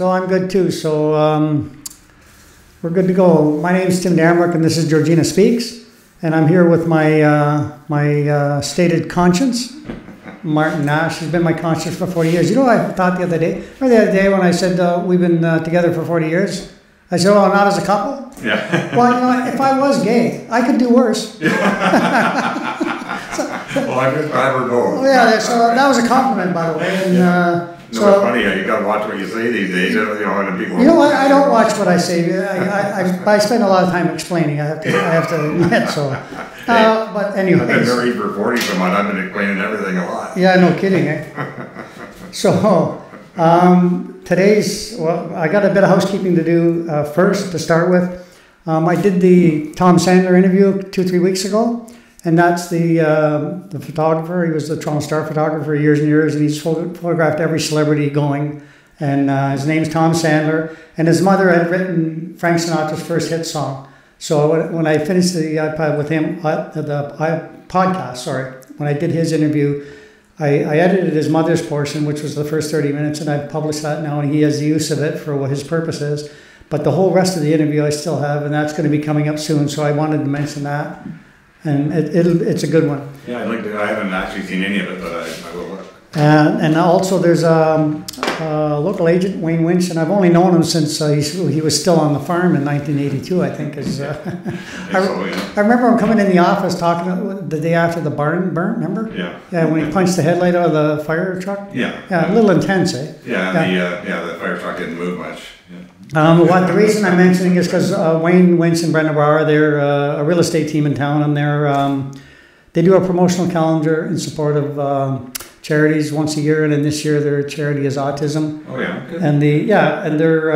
So I'm good too. So we're good to go. My name is Tim Damrock, and this is Georgina Speaks, and I'm here with my stated conscience, Martin Nash. He's been my conscience for 40 years. You know what I thought the other day? Remember the other day when I said we've been together for 40 years? I said, "Oh, not as a couple." Yeah. Well, you know, if I was gay, I could do worse. Well, I'm just glad we're going. Oh yeah, so that was a compliment, by the way. And, no, it's funny how you gotta watch what you say these days. You know, and people. You know what? I don't watch what I say. I spend a lot of time explaining. I have to admit. So, but anyway. I've been married for 40 some odd. I've been explaining everything a lot. Yeah, no kidding. Eh? So I got a bit of housekeeping to do first to start with. I did the Tom Sandler interview 2-3 weeks ago. And that's the photographer. He was the Toronto Star photographer for years and years, and he's photographed every celebrity going. And his name's Tom Sandler, and his mother had written Frank Sinatra's first hit song. So when I finished the iPad with him, podcast, when I did his interview, I edited his mother's portion, which was the first 30 minutes, and I've published that now, and he has the use of it for what his purpose is. But the whole rest of the interview I still have, and that's going to be coming up soon, so I wanted to mention that. And it's a good one. Yeah, I haven't actually seen any of it, but I will look. And also there's a local agent, Wayne Winch, and I've only known him since he was still on the farm in 1982, I think. I remember him coming in the office talking the day after the barn burnt, remember? Yeah. Yeah, when he punched the headlight out of the fire truck? Yeah. Yeah, a little intense, eh? Yeah, the fire truck didn't move much. Yeah. The reason I'm mentioning is because Wayne Winch and Brenda Bauer, they're a real estate team in town, and they do a promotional calendar in support of charities once a year, and then this year their charity is autism. Oh yeah, good. And their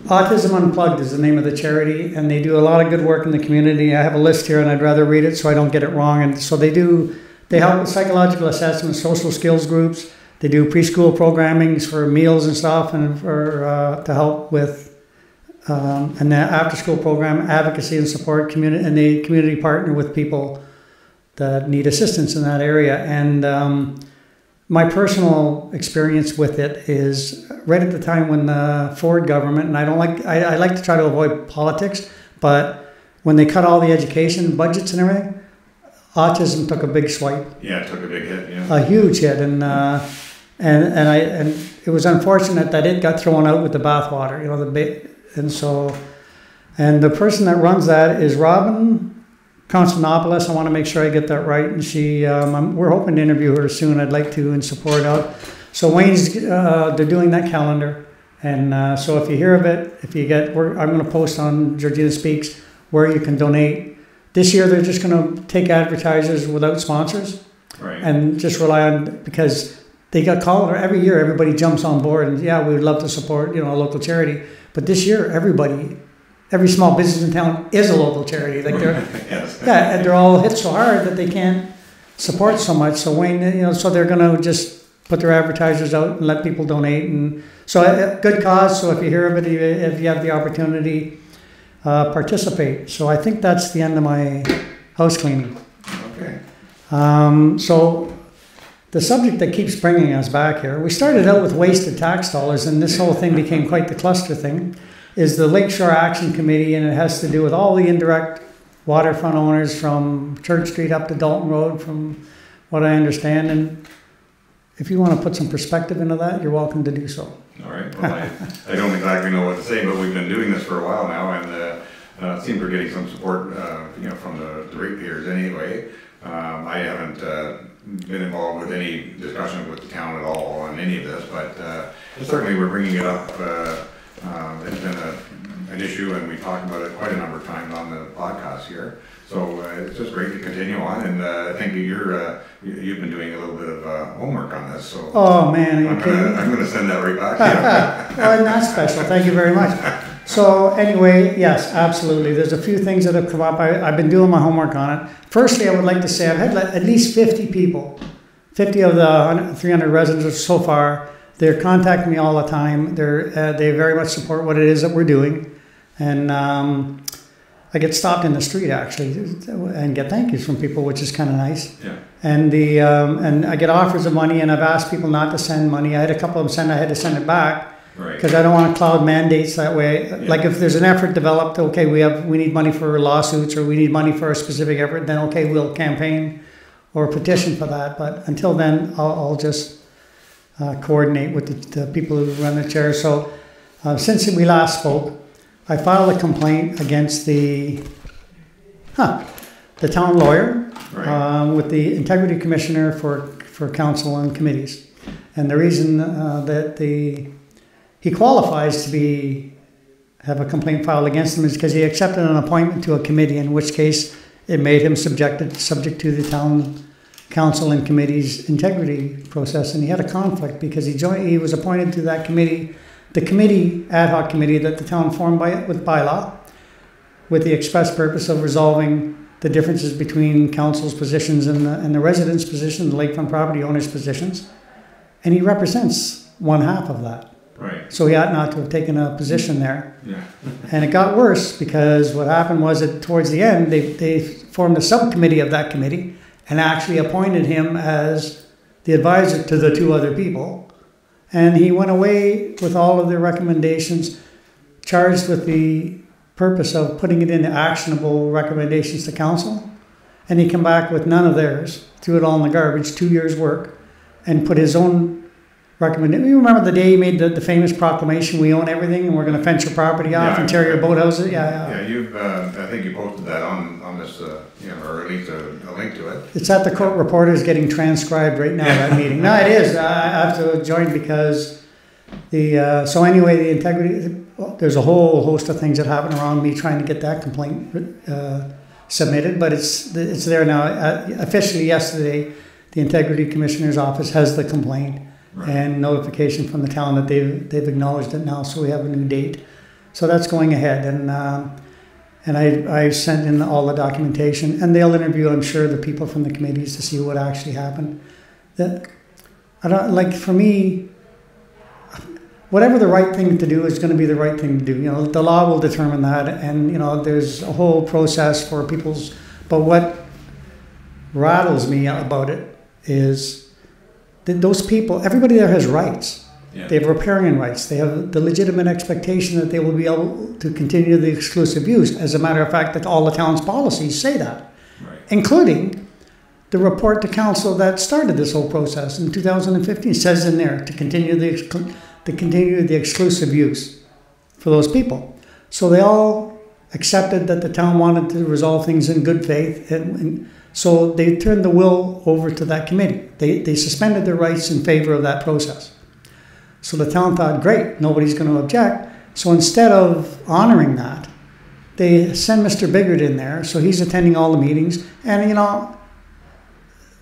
Autism Unplugged is the name of the charity, and they do a lot of good work in the community. I have a list here, and I'd rather read it so I don't get it wrong. And so they help with psychological assessment, social skills groups. They do preschool programming for meals and stuff, and to help with and the after-school program, advocacy and support, and they community partner with people that need assistance in that area. And my personal experience with it is right at the time when the Ford government, and I like to try to avoid politics, but when they cut all the education budgets and everything, autism took a big swipe. Yeah, it took a big hit. Yeah, a huge hit, and it was unfortunate that it got thrown out with the bathwater. You know, and the person that runs that is Robin Constantopoulos. I want to make sure I get that right, and we're hoping to interview her soon. I'd like to in support of. So Wayne's they're doing that calendar, and so if you hear of it, I'm going to post on Georgina Speaks where you can donate. This year they're just going to take advertisers without sponsors, right, and just rely on, because they got called every year. Everybody jumps on board, and we would love to support a local charity. But this year, every small business in town is a local charity. Like yes. And they're all hit so hard that they can't support so much. So Wayne, so they're going to just put their advertisers out and let people donate, and so good cause. So if you hear of it, if you have the opportunity, participate. So I think that's the end of my house cleaning. Okay. So the subject that keeps bringing us back here, we started out with wasted tax dollars, and this whole thing became quite the cluster thing, is the Lakeshore Action Committee, and it has to do with all the indirect waterfront owners from Church Street up to Dalton Road, from what I understand. And if you want to put some perspective into that, you're welcome to do so. All right. Well, I don't exactly know what to say, but we've been doing this for a while now, and it seems we're getting some support, from the ratepayers anyway. I haven't been involved with any discussion with the town at all on any of this, but certainly we're bringing it up. It's been an issue, and we talked about it quite a number of times on the podcast here. So it's just great to continue on, and I think you've been doing a little bit of homework on this. So oh man, I'm going to send that right back to you. Well, that's special. Thank you very much. So anyway, yes, absolutely. There's a few things that have come up. I've been doing my homework on it. Firstly, I would like to say I've had at least 50 people, 50 of the 300 residents so far. They're contacting me all the time. They very much support what it is that we're doing, and I get stopped in the street actually and get thank yous from people, which is kind of nice. Yeah. And and I get offers of money, and I've asked people not to send money. I had a couple of them I had to send it back. Right. Because I don't want to cloud mandates that way. Like if there's an effort developed, okay, we need money for lawsuits or we need money for a specific effort, then okay, we'll campaign or petition for that. But until then, I'll just coordinate with the people who run the chair. So since we last spoke, I filed a complaint against the town lawyer with the integrity commissioner for council and committees. And the reason that he qualifies to have a complaint filed against him is because he accepted an appointment to a committee, in which case it made him subject to the town council and committee's integrity process, and he had a conflict because he was appointed to that committee, the committee, ad hoc committee that the town formed with bylaw, with the express purpose of resolving the differences between council's positions and the residents' positions, the lakefront property owners' positions, and he represents one half of that. Right. So he ought not to have taken a position there. Yeah. And it got worse because what happened was that towards the end, they formed a subcommittee of that committee and actually appointed him as the advisor to the two other people. And he went away with all of their recommendations, charged with the purpose of putting it into actionable recommendations to council. And he came back with none of theirs, threw it all in the garbage, 2 years' work, and put his own recommendation. You remember the day he made the famous proclamation, we own everything and we're going to fence your property off and tear your boathouses? Yeah, you've, I think you posted that on this, or at least a link to it. It's at the Court Reporters getting transcribed right now, that meeting. No, it is. I have to join because so anyway, the integrity, there's a whole host of things that happen around me trying to get that complaint submitted, but it's there now. Officially yesterday, the Integrity Commissioner's Office has the complaint. Right. And notification from the town that they've acknowledged it now, so we have a new date. So that's going ahead, and I sent in all the documentation, and they'll interview, I'm sure, the people from the committees to see what actually happened. For me, whatever the right thing to do is going to be the right thing to do. The law will determine that, and there's a whole process for people's. But what rattles me about it is those people, everybody there has rights. Yeah. They have riparian rights. They have the legitimate expectation that they will be able to continue the exclusive use. As a matter of fact, that all the town's policies say that, right. Including the report to council that started this whole process in 2015 says in there to continue the exclusive use for those people. So they all accepted that the town wanted to resolve things in good faith, and so they turned the will over to that committee. They suspended their rights in favor of that process. So the town thought, great, nobody's going to object. So instead of honoring that, they send Mr. Biggert in there. So he's attending all the meetings. And,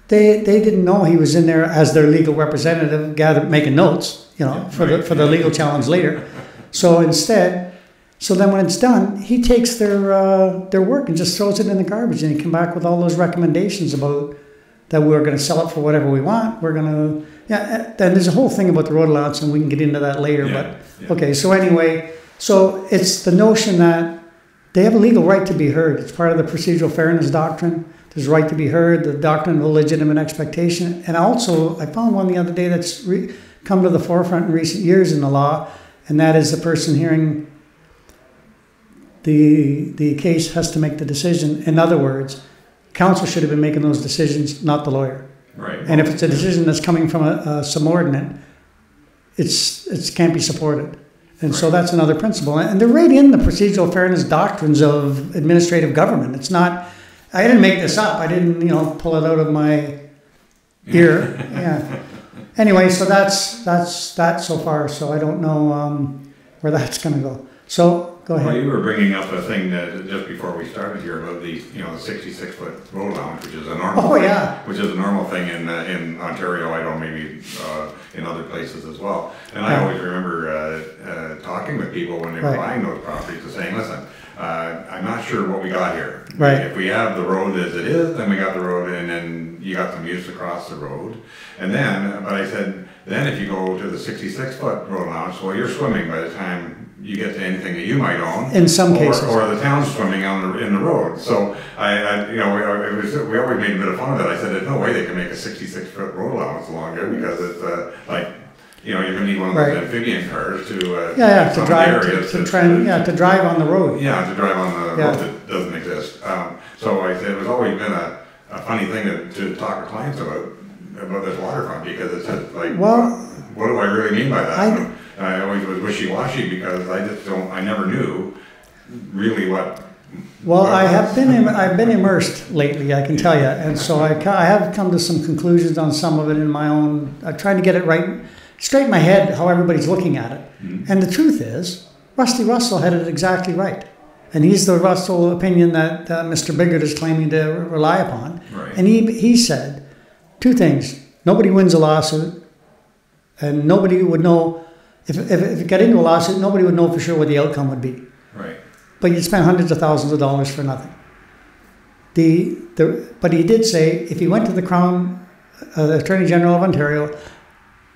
they didn't know he was in there as their legal representative, making notes, for the legal challenge later. So instead... So then when it's done, he takes their work and just throws it in the garbage, and he come back with all those recommendations about that we're going to sell it for whatever we want. We're going to, then there's a whole thing about the road allowance, and we can get into that later. Okay, so anyway, so it's the notion that they have a legal right to be heard. It's part of the procedural fairness doctrine. There's a right to be heard, the doctrine of a legitimate expectation. And also, I found one the other day that's come to the forefront in recent years in the law, and that is the person hearing the case has to make the decision. In other words, counsel should have been making those decisions, not the lawyer. Right. And if it's a decision that's coming from a subordinate, it can't be supported. And so that's another principle. And they're right in the procedural fairness doctrines of administrative government. It's not, I didn't make this up. I didn't, pull it out of my ear. Yeah. Anyway, so that's that so far. So I don't know where that's going to go. So go ahead. Well, you were bringing up a thing that just before we started here about the 66-foot road allowance, which is a normal. Oh, yeah. Which is a normal thing in Ontario. I don't maybe in other places as well. And I always remember talking with people when they were buying those properties and saying, listen, I'm not sure what we got here. Right. If we have the road as it is, then we got the road, and then you got some use across the road. And then, but I said, then if you go to the 66-foot road allowance, well, you're swimming by the time you get to anything that you might own. In some cases. Or the town's swimming in the road. So we always made a bit of fun of it. I said, there's no way they can make a 66-foot road allowance along there because it's you're going to need one of those amphibian cars to to drive on the road. Yeah, to drive on the road that doesn't exist. So I said it was always been a funny thing to talk to clients about this waterfront, because it's just like, what do I really mean by that? I always was wishy-washy, because I never knew really what. Well, I've been immersed lately, I can tell you, and so I have come to some conclusions on some of it in my own. I'm trying to get it right, straight in my head, how everybody's looking at it. Mm-hmm. And the truth is, Rusty Russell had it exactly right, and he's the Russell opinion that Mr. Biggert is claiming to rely upon. Right. And he said two things: nobody wins a lawsuit, and nobody would know if it got into a lawsuit. Nobody would know for sure what the outcome would be. Right. But you'd spend hundreds of thousands of dollars for nothing. But he did say if he went to the Crown, the Attorney General of Ontario,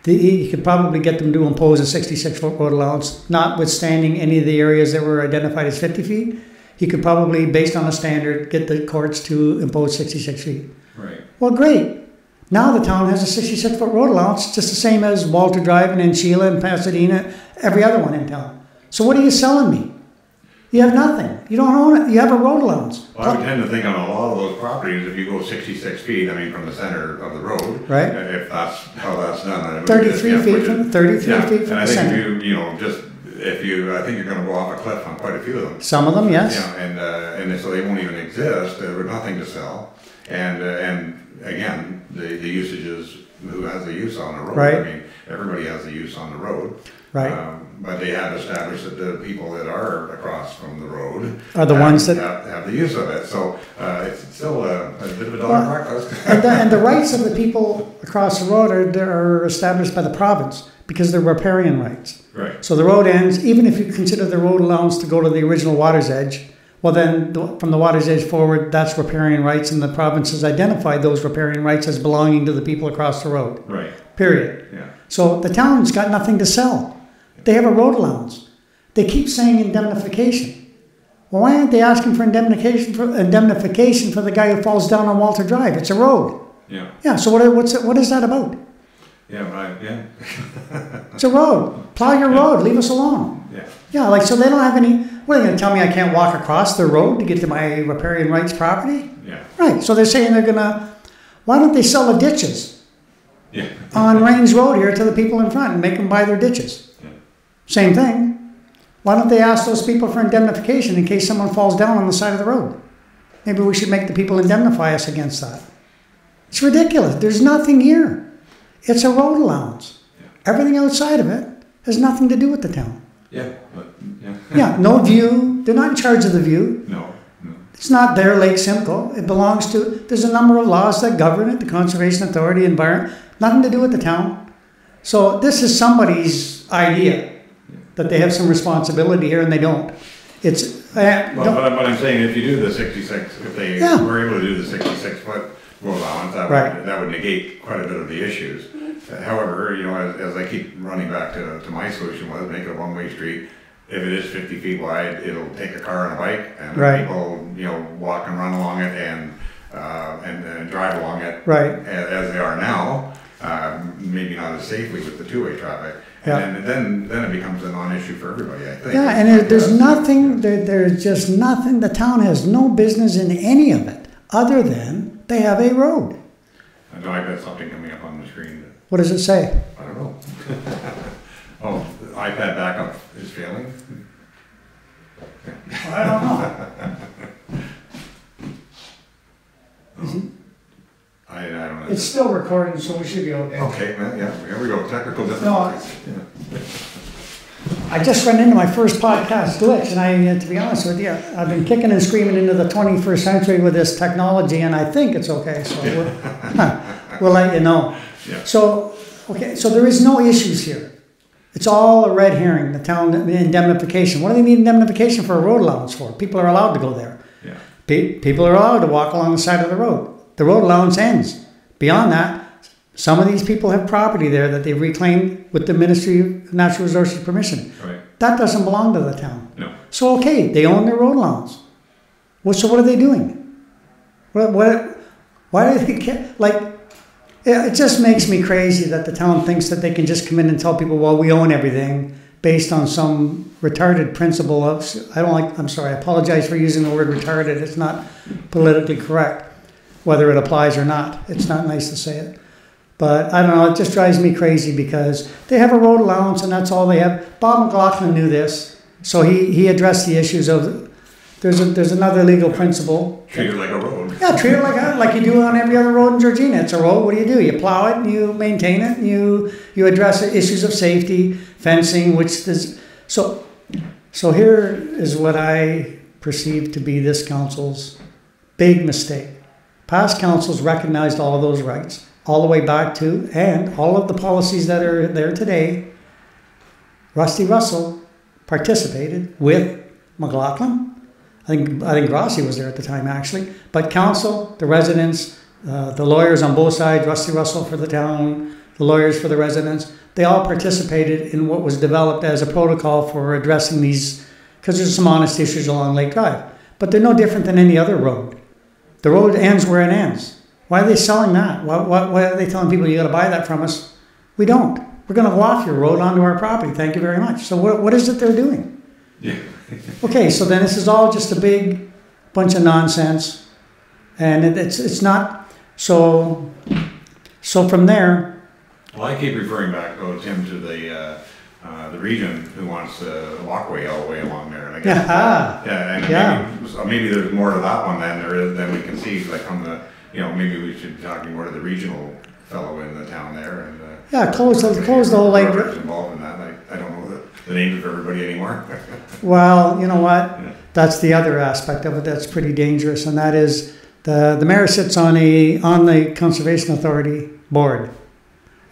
he could probably get them to impose a 66-foot road allowance, notwithstanding any of the areas that were identified as 50 feet. He could probably, based on a standard, get the courts to impose 66 feet. Right. Well, great. Now the town has a 66-foot road allowance, just the same as Walter Drive and Sheila and Pasadena, every other one in town. So what are you selling me? You have nothing. You don't own it. You have a road allowance. Well, I would tend to think on a lot of those properties, if you go 66 feet, from the center of the road, right? If that's how that's done, 33 feet from the center. I think if you, I think you're going to go off a cliff on quite a few of them. Some of them, yes. And so they won't even exist. There's nothing to sell, and again, the usage is who has the use on the road. Right. Everybody has the use on the road. Right. But they have established that the people that are across from the road are the ones that have the use of it. So it's still a bit of a dog park. and the rights of the people across the road are established by the province, because they're riparian rights. Right. So the road ends, even if you consider the road allowance to go to the original water's edge, well then from the water's edge forward, that's riparian rights, and the province has identified those riparian rights as belonging to the people across the road. Right. Period. Yeah. So the town's got nothing to sell. They have a road allowance. They keep saying indemnification. Well, why aren't they asking for indemnification for the guy who falls down on Walter Drive? It's a road. Yeah. Yeah. So what is that about? Yeah. It's a road. Plow your road. Leave us alone. Yeah. Yeah. So they don't have any. What are they going to tell me? I can't walk across the road to get to my riparian rights property? Yeah. Right. So they're saying they're gonna. Why don't they sell the ditches? Yeah. On Rains Road here to the people in front and make them buy their ditches. Yeah. Same thing. Why don't they ask those people for indemnification in case someone falls down on the side of the road? Maybe we should make the people indemnify us against that. It's ridiculous. There's nothing here. It's a road allowance. Yeah. Everything outside of it has nothing to do with the town. Yeah. Yeah, no view. They're not in charge of the view. No. It's not their Lake Simcoe. It belongs to, there's a number of laws that govern it, the Conservation Authority, Environment, nothing to do with the town. So this is somebody's idea that they have some responsibility here and they don't. But I'm saying if you do the 66, if they were able to do the 66-foot road allowance, that would negate quite a bit of the issues. However, as I keep running back to my solution was make it a one-way street. If it is 50 feet wide, it'll take a car and a bike, and people, walk and run along it and drive along it, as they are now. Maybe not as safely with the two-way traffic, and then it becomes a non-issue for everybody, I think. Yeah, and there's nothing. There's just nothing. The town has no business in any of it, other than they have a road. I know I've got something coming up on the screen. What does it say? I don't know. Oh, the iPad backup is failing? I don't know. I don't know. It's still recording, so we should be okay. Okay, here we go. Technical difficulties. I just ran into my first podcast glitch, and to be honest with you, I've been kicking and screaming into the 21st century with this technology, and I think it's okay, so we'll let you know. Yeah. So there is no issues here. It's all a red herring, the town indemnification. What do they need indemnification for a road allowance for? People are allowed to go there. Yeah. People are allowed to walk along the side of the road. The road allowance ends. Beyond that, some of these people have property there that they've reclaimed with the Ministry of Natural Resources permission. Right. That doesn't belong to the town. No. So they own their road allowance. So what are they doing? Why do they care? it just makes me crazy that the town thinks that they can just come in and tell people, well, we own everything based on some retarded principle of, I'm sorry, I apologize for using the word retarded. It's not politically correct, whether it applies or not. It's not nice to say it. But I don't know, it just drives me crazy because they have a road allowance and that's all they have. Bob McLaughlin knew this, so he addressed the issues of, there's another legal principle. Treat it like a road. Yeah, treat it like you do on every other road in Georgina. It's a road. What do? You plow it and you maintain it and you address issues of safety, fencing, which is so here is what I perceive to be this council's big mistake. Past councils recognized all of those rights, all the way back to, and all of the policies that are there today. Rusty Russell participated with McLaughlin. I think Rossi was there at the time, actually. But council, the residents, the lawyers on both sides, Rusty Russell for the town, the lawyers for the residents, they all participated in what was developed as a protocol for addressing these, because there's some honest issues along Lake Drive. But they're no different than any other road. The road ends where it ends. Why are they selling that? Why are they telling people you got to buy that from us? We don't. We're going to go off your road onto our property. Thank you very much. So what is it they're doing? Yeah. Okay, so then this is all just a big bunch of nonsense, and it's not so. So from there. Well, I keep referring back, Tim, to the region who wants a walkway all the way along there, and I guess maybe there's more to that one than we can see. Like on the, maybe we should be talking more to the regional fellow in the town there, and close the whole lake. Involved in that, I don't know the names of everybody anymore. Well, you know what? Yeah. That's the other aspect of it that's pretty dangerous, and that is the mayor sits on the Conservation Authority board,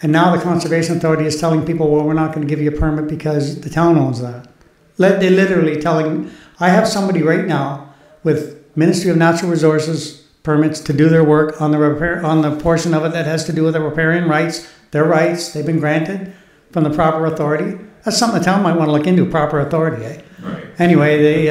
and now the Conservation Authority is telling people, well, we're not going to give you a permit because the town owns that. They're literally telling. I have somebody right now with Ministry of Natural Resources permits to do their work on the portion of it that has to do with the riparian rights. Their rights, they've been granted from the proper authority. That's something the town might want to look into, proper authority, eh? Right. Anyway,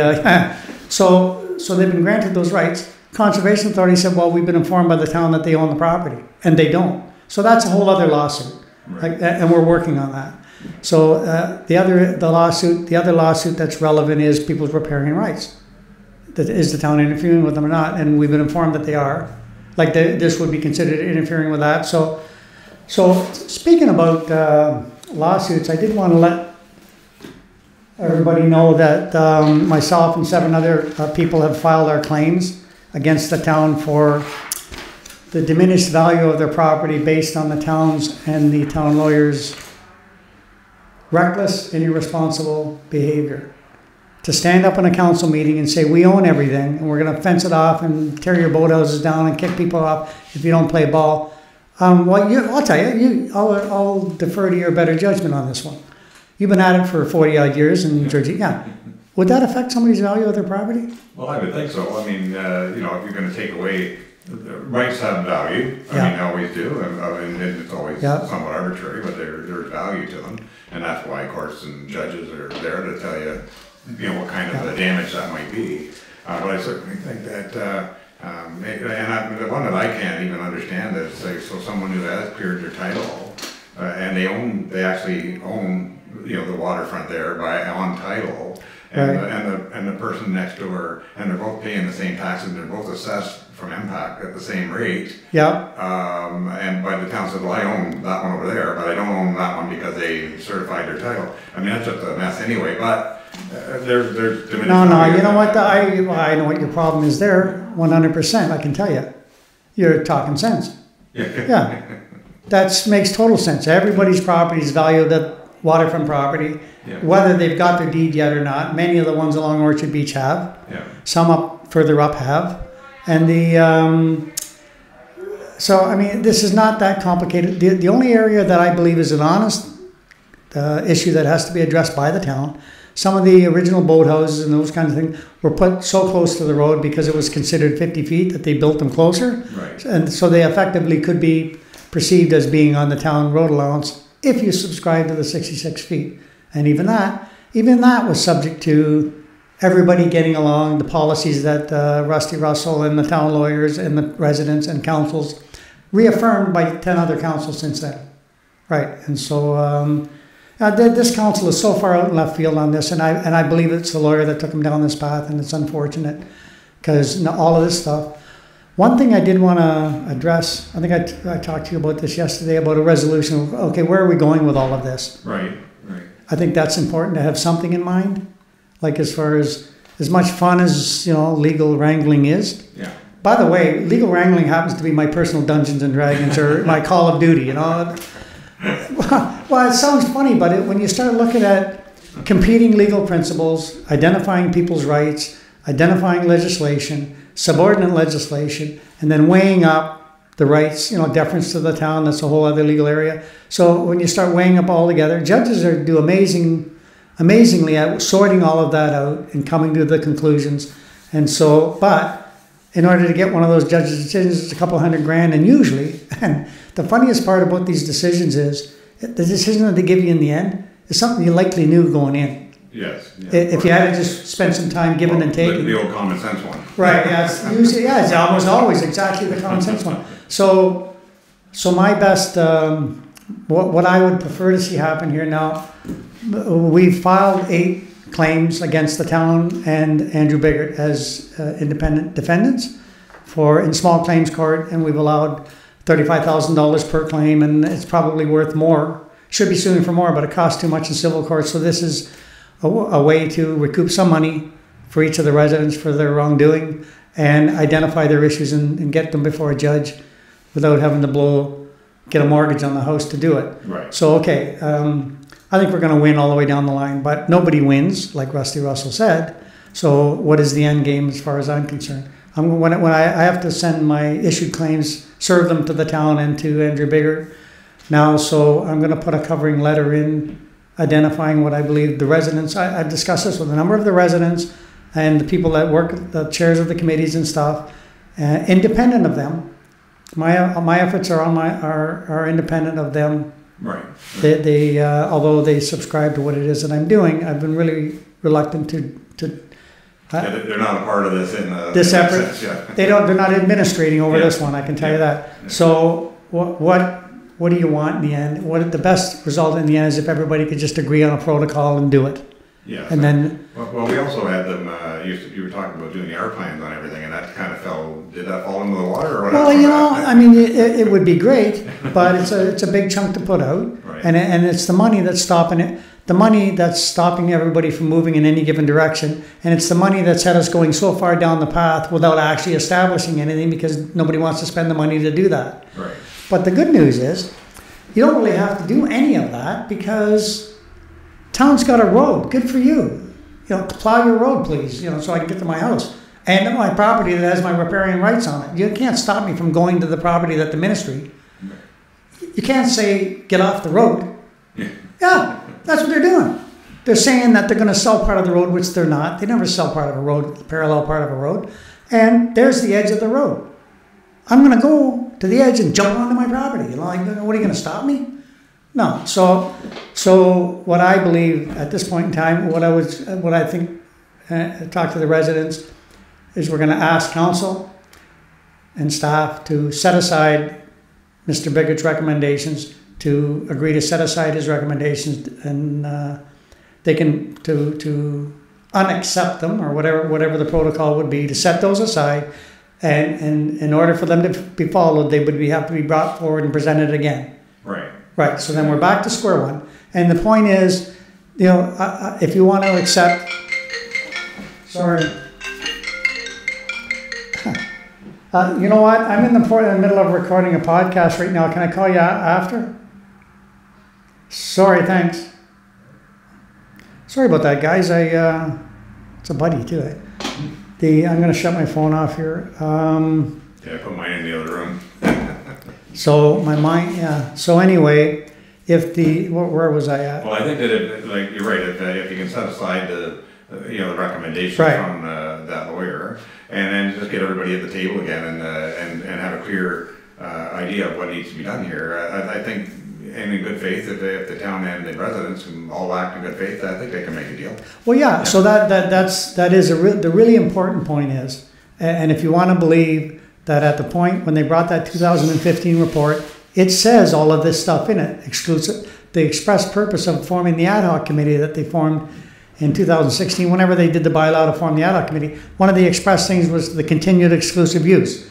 so they've been granted those rights. Conservation Authority said, well, we've been informed by the town that they own the property, and they don't. So that's a whole other lawsuit, right. And we're working on that. So the other lawsuit that's relevant is people's riparian rights. Is the town interfering with them or not? And we've been informed that they are. Like this would be considered interfering with that. So speaking about lawsuits, I did want to let everybody know that myself and 7 other people have filed our claims against the town for the diminished value of their property based on the town's and the town lawyer's reckless and irresponsible behavior. To stand up in a council meeting and say, we own everything and we're going to fence it off and tear your boathouses down and kick people off if you don't play ball. I'll tell you, I'll defer to your better judgment on this one. You've been at it for 40-odd years in Georgina. Yeah. Would that affect somebody's value of their property? Well, I would think so. I mean, if you're going to take away, rights have value. I mean, they always do. And it's always somewhat arbitrary, but there's value to them. And that's why courts and judges are there to tell you, what kind of damage that might be. But I certainly think that, the one that I can't even understand is, so someone who has cleared their title, and they actually own, the waterfront there on title, and the person next door, and they're both paying the same taxes, and they're both assessed from impact at the same rate. Yeah. But the town said, well, I own that one over there, but I don't own that one because they certified their title. I mean, that's just a mess anyway, but there's diminished. No, you know what? I know what your problem is there, 100%, I can tell you. You're talking sense. Yeah. That makes total sense. Everybody's property is valued at waterfront property, whether they've got their deed yet or not. Many of the ones along Orchard Beach have. Yeah. Some further up have. And so, I mean, this is not that complicated. The only area that I believe is an honest issue that has to be addressed by the town, some of the original boathouses and those kinds of things were put so close to the road because it was considered 50 feet that they built them closer. Right. And so they effectively could be perceived as being on the town road allowance if you subscribe to the 66 feet. And even that was subject to everybody getting along, the policies that Rusty Russell and the town lawyers and the residents and councils reaffirmed by 10 other councils since then. Right, and so this council is so far out in left field on this, and I believe it's the lawyer that took him down this path, and it's unfortunate because all of this stuff. One thing I did want to address, I think I talked to you about this yesterday, about a resolution. Okay, where are we going with all of this? Right. I think that's important to have something in mind, like as far as much fun as legal wrangling is. Yeah. By the way, legal wrangling happens to be my personal Dungeons and Dragons or my Call of Duty. Well, it sounds funny, but when you start looking at competing legal principles, identifying people's rights, identifying legislation, subordinate legislation, and then weighing up the rights, deference to the town, that's a whole other legal area. So when you start weighing up all together, judges do amazingly at sorting all of that out and coming to the conclusions. And so, but in order to get one of those judges' decisions, it's a couple $100,000, and usually, and the funniest part about these decisions is the decision that they give you in the end is something you likely knew going in. Yes. Yeah, if you had to just spend some time giving and taking. The old common sense one. Right, it's almost always exactly the common sense one. So my best, what I would prefer to see happen here now, we've filed 8 claims against the town and Andrew Biggert as independent defendants in small claims court, and we've allowed $35,000 per claim, and it's probably worth more. Should be suing for more, but it costs too much in civil court. So this is a way to recoup some money for each of the residents for their wrongdoing and identify their issues and get them before a judge without having to get a mortgage on the house to do it. Right. So, okay, I think we're going to win all the way down the line, but nobody wins, like Rusty Russell said. So what is the end game as far as I'm concerned? When I have to send my issued claims, serve them to the town and to Andrew Biggert now, so I'm going to put a covering letter in identifying what I believe the residents, I've discussed this with a number of the residents and the people that work, the chairs of the committees and stuff, independent of them. My efforts are independent of them. Right. They although they subscribe to what it is that I'm doing, I've been really reluctant to they're not a part of this in this effort. Sense, yeah. They're not administrating over this one, I can tell you that. Yeah. So what do you want in the end? What the best result in the end is if everybody could just agree on a protocol and do it. Yeah. And then. Well, we also had them. You were talking about doing the R plans on everything, and that kind of fell. Did that fall into the water, or what? Well, I mean, it would be great, but it's a big chunk to put out, right. and it's the money that's stopping it. The money that's stopping everybody from moving in any given direction, and it's the money that's had us going so far down the path without actually establishing anything because nobody wants to spend the money to do that. Right. But the good news is, you don't really have to do any of that because town's got a road. Good for you. Plow your road, please, so I can get to my house. And my property that has my riparian rights on it. You can't stop me from going to the property that the ministry. You can't say, get off the road. Yeah, that's what they're doing. They're saying that they're going to sell part of the road, which they're not. They never sell part of a road, parallel part of a road. And there's the edge of the road. I'm going to go to the edge and jump onto my property. What are you going to stop me? No. So what I believe at this point in time, what I think, talk to the residents, is we're going to ask council and staff to set aside Mr. Biggert's recommendations, to agree to set aside his recommendations, and they can to unaccept them, or whatever the protocol would be, to set those aside, and in order for them to be followed, they would have to be brought forward and presented again. Right. Right. So then we're back to square one, and the point is, if you want to accept, sorry. You know what? I'm in the middle of recording a podcast right now. Can I call you after? Sorry, thanks. Sorry about that, guys. It's a buddy too. I'm going to shut my phone off here. Yeah, I put mine in the other room. So my mind, yeah. So anyway, where was I at? Well, I think that you're right. If you can set aside the recommendations right. from that lawyer, and then just get everybody at the table again and have a clear idea of what needs to be done here. I think, and in good faith, if the town and the residents can all act in good faith, I think they can make a deal. Well, yeah. So that is the really important point is, and if you want to believe that at the point when they brought that 2015 report, it says all of this stuff in it, the express purpose of forming the ad hoc committee that they formed in 2016, whenever they did the bylaw to form the ad hoc committee. One of the express things was the continued exclusive use.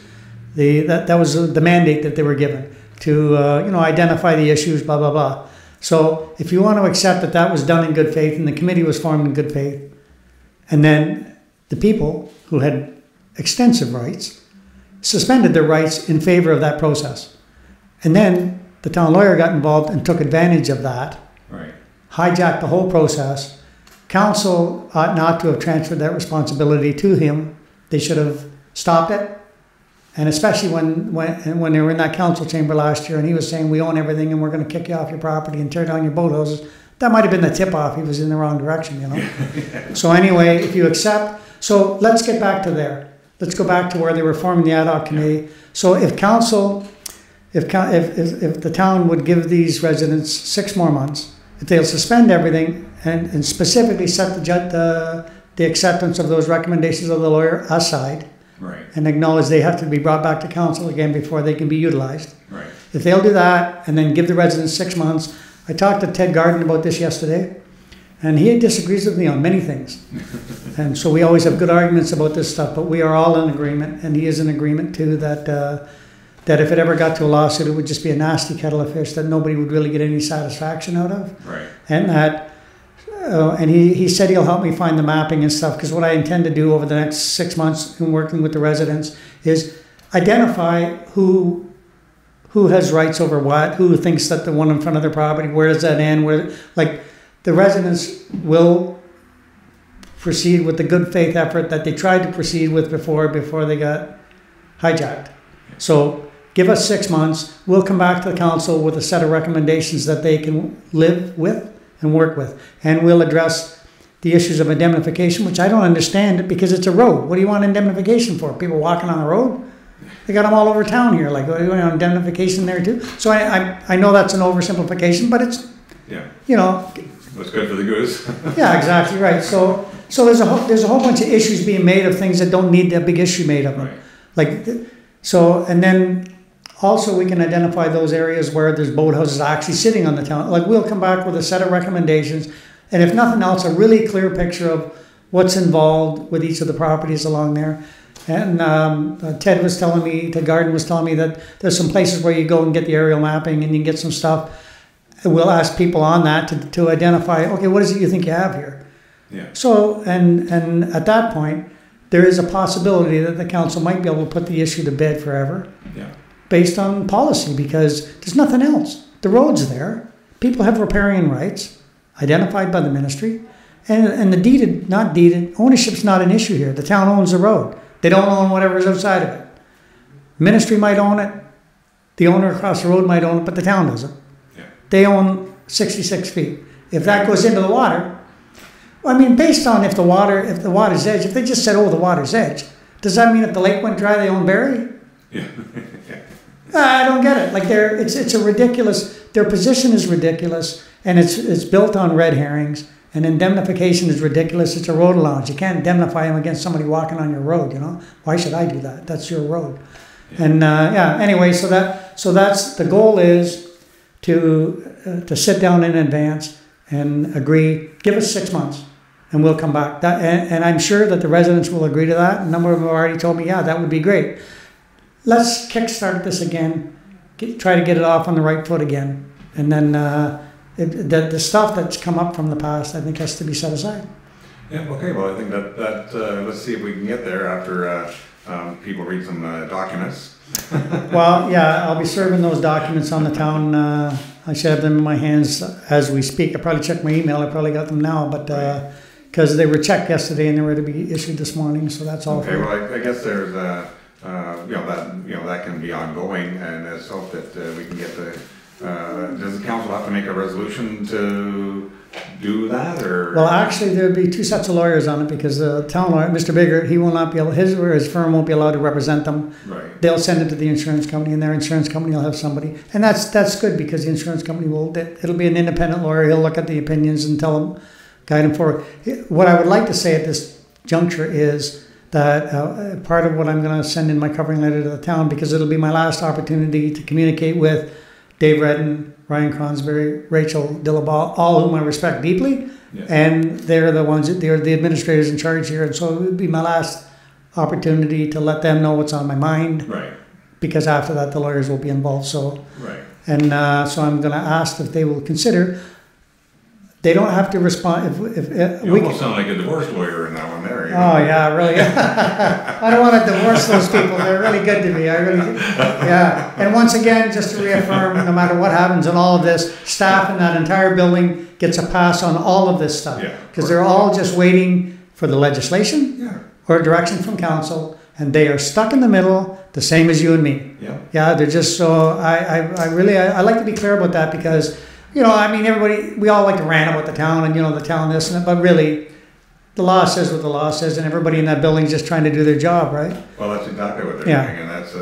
That was the mandate that they were given to identify the issues, blah, blah, blah. So if you want to accept that that was done in good faith and the committee was formed in good faith, and then the people who had extensive rights suspended their rights in favor of that process. And then the town lawyer got involved and took advantage of that, Right. hijacked the whole process. Council ought not to have transferred that responsibility to him. They should have stopped it. And especially when they were in that council chamber last year and he was saying, we own everything and we're going to kick you off your property and tear down your boathouses. That might have been the tip-off. He was in the wrong direction, you know. So anyway, if you accept, so let's get back to there. Let's go back to where they were forming the ad hoc committee. So if council, if the town would give these residents 6 more months, if they'll suspend everything and specifically set the acceptance of those recommendations of the lawyer aside, Right. and acknowledge they have to be brought back to council again before they can be utilized. Right. If they'll do that and then give the residents 6 months, I talked to Ted Garden about this yesterday, and he disagrees with me on many things. And so we always have good arguments about this stuff, but we are all in agreement, and he is in agreement too, that if it ever got to a lawsuit, it would just be a nasty kettle of fish that nobody would really get any satisfaction out of. Right. And that, and he said he'll help me find the mapping and stuff, because what I intend to do over the next 6 months in working with the residents is identify who has rights over what, who thinks that the one in front of their property, where does that end, where, like, the residents will proceed with the good faith effort that they tried to proceed with before they got hijacked. So give us 6 months, we'll come back to the council with a set of recommendations that they can live with and work with. And we'll address the issues of indemnification, which I don't understand because it's a road. What do you want indemnification for? People walking on the road? They got them all over town here. Like, you want indemnification there too? So I know that's an oversimplification, but it's, What's good for the goose. yeah, exactly right. So there's a whole bunch of issues being made of things that don't need a big issue made of them. Right. Like, so, and then also we can identify those areas where there's boathouses actually sitting on the town. Like, we'll come back with a set of recommendations, and if nothing else, a really clear picture of what's involved with each of the properties along there. And Ted Garden was telling me that there's some places where you go and get the aerial mapping and you can get some stuff. And we'll ask people on that to identify, okay, what is it you think you have here? Yeah. So, and at that point, there is a possibility that the council might be able to put the issue to bed forever. Yeah. Based on policy, because there's nothing else. The road's there. People have riparian rights identified by the ministry. And the deeded, not deeded, ownership's not an issue here. The town owns the road. They don't own whatever's outside of it. Ministry might own it. The owner across the road might own it, but the town doesn't. Yeah. They own 66 feet. If that goes into the water, I mean, based on if the water's edge, if they just said, oh, the water's edge, does that mean if the lake went dry, they own Barrie? Yeah. I don't get it. Like, it's a ridiculous, their position is ridiculous, and it's built on red herrings. And indemnification is ridiculous. It's a road allowance. You can't indemnify them against somebody walking on your road, you know? Why should I do that? That's your road. Yeah. And anyway, so that's the goal, is to sit down in advance and agree, give us 6 months and we'll come back. And I'm sure that the residents will agree to that. A number of them have already told me, yeah, that would be great. Let's kickstart this again, try to get it off on the right foot again. And then the stuff that's come up from the past, I think, has to be set aside. Yeah, okay, well, I think that let's see if we can get there after people read some documents. Well, yeah, I'll be serving those documents on the town. I should have them in my hands as we speak. I probably checked my email. I probably got them now, but because they were checked yesterday and they were to be issued this morning, so that's all. Okay, well, I guess there's that can be ongoing, and let's hope that we can get the. Does the council have to make a resolution to do that, or? Well, actually, there'd be 2 sets of lawyers on it, because the town lawyer, Mr. Bigger, he will not be able. His firm won't be allowed to represent them. Right. They'll send it to the insurance company, and their insurance company will have somebody, and that's good, because the insurance company it'll be an independent lawyer. He'll look at the opinions and guide them forward. What I would like to say at this juncture is that part of what I'm going to send in my covering letter to the town, because it'll be my last opportunity to communicate with Dave Redden, Ryan Cronsberry, Rachel Dillabaugh, all whom I respect deeply, and they're the administrators in charge here, and so it would be my last opportunity to let them know what's on my mind. Right. Because after that, the lawyers will be involved. So, right. And so I'm going to ask if they will consider. They don't have to respond. If you almost sound like a divorce lawyer in that one there. Oh yeah, really. I don't want to divorce those people. They're really good to me. Yeah. And once again, just to reaffirm, no matter what happens in all of this, staff in that entire building gets a pass on all of this stuff. Because they're all just waiting for the legislation or direction from council, and they are stuck in the middle, the same as you and me. Yeah. They're just so. I like to be clear about that, because. I mean, we all like to rant about the town and, the town this and that, but really, the law says what the law says, and everybody in that building is just trying to do their job, right? Well, that's exactly what they're doing, and that's,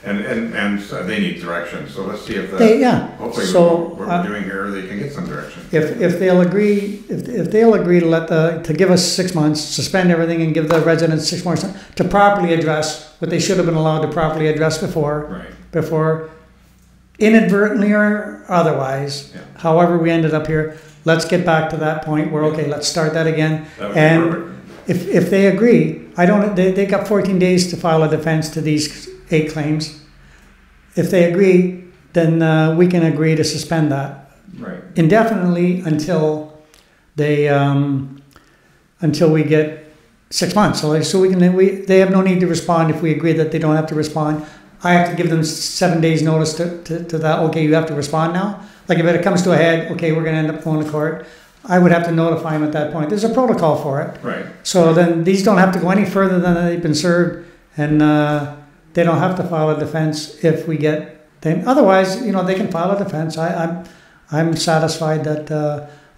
and so they need direction, so let's see if hopefully what we're doing here, they can get some direction. If they'll agree, if they'll agree to give us 6 months, suspend everything and give the residents 6 more months to properly address what they should have been allowed to properly address before, inadvertently or otherwise, however we ended up here, let's get back to that point where, let's start that again. And if they agree, they got 14 days to file a defense to these 8 claims. If they agree, then we can agree to suspend that indefinitely until they until we get 6 months. So they have no need to respond if we agree that they don't have to respond. I have to give them 7 days notice to that. Okay, you have to respond now. Like if it comes to a head, okay, we're going to end up going to court. I would have to notify them at that point. There's a protocol for it. Right. So then these don't have to go any further than they've been served, and they don't have to file a defense if we get them. Otherwise, they can file a defense. I'm satisfied that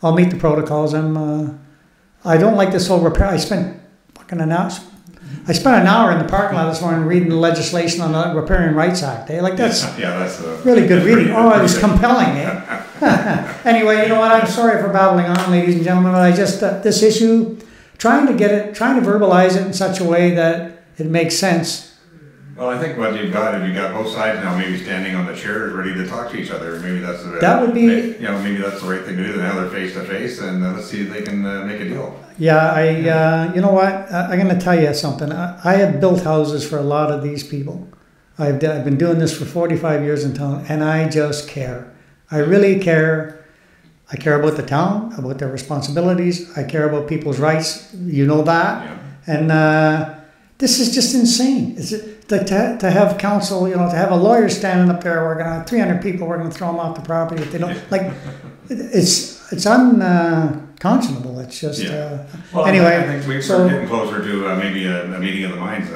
I'll meet the protocols. I don't like this whole repair. I spent an hour in the parking lot this morning reading the legislation on the Riparian Rights Act. That's really good reading. It was compelling. Anyway, you know what? I'm sorry for babbling on, ladies and gentlemen, but I just this issue, trying to verbalize it in such a way that it makes sense. Well, I think what you've got both sides now maybe standing on the chairs ready to talk to each other. Maybe that's maybe that's the right thing to do. Now they're face to face, and let's see if they can make a deal. Yeah, you know what? I'm going to tell you something. I have built houses for a lot of these people. I've been doing this for 45 years in town, and I just care. I really care. I care about the town, about their responsibilities. I care about people's rights. You know that. Yeah. And this is just insane. To have counsel, to have a lawyer standing up there, we're going to have 300 people, we're going to throw them off the property if they don't. It's unconscionable. It's just anyway. I think we're getting closer to maybe a meeting of the minds.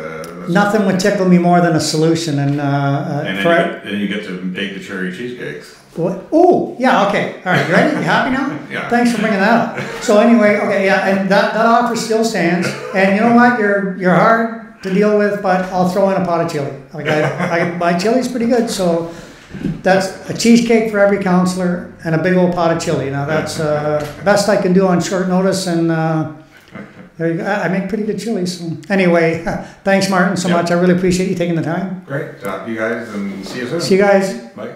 Nothing would tickle me more than a solution, and then you get to bake the cherry cheesecakes. What? Oh, yeah, okay. All right, you ready? You happy now? Yeah. Thanks for bringing that up. So anyway, and that offer still stands. And you know what? You're hard to deal with, but I'll throw in a pot of chili. My chili's pretty good, so that's a cheesecake for every councillor and a big old pot of chili. Now that's best I can do on short notice, and there you go. I make pretty good chili. So anyway, thanks Martin so much. I really appreciate you taking the time. Great. Talk to you guys and see you soon. See you guys. Bye.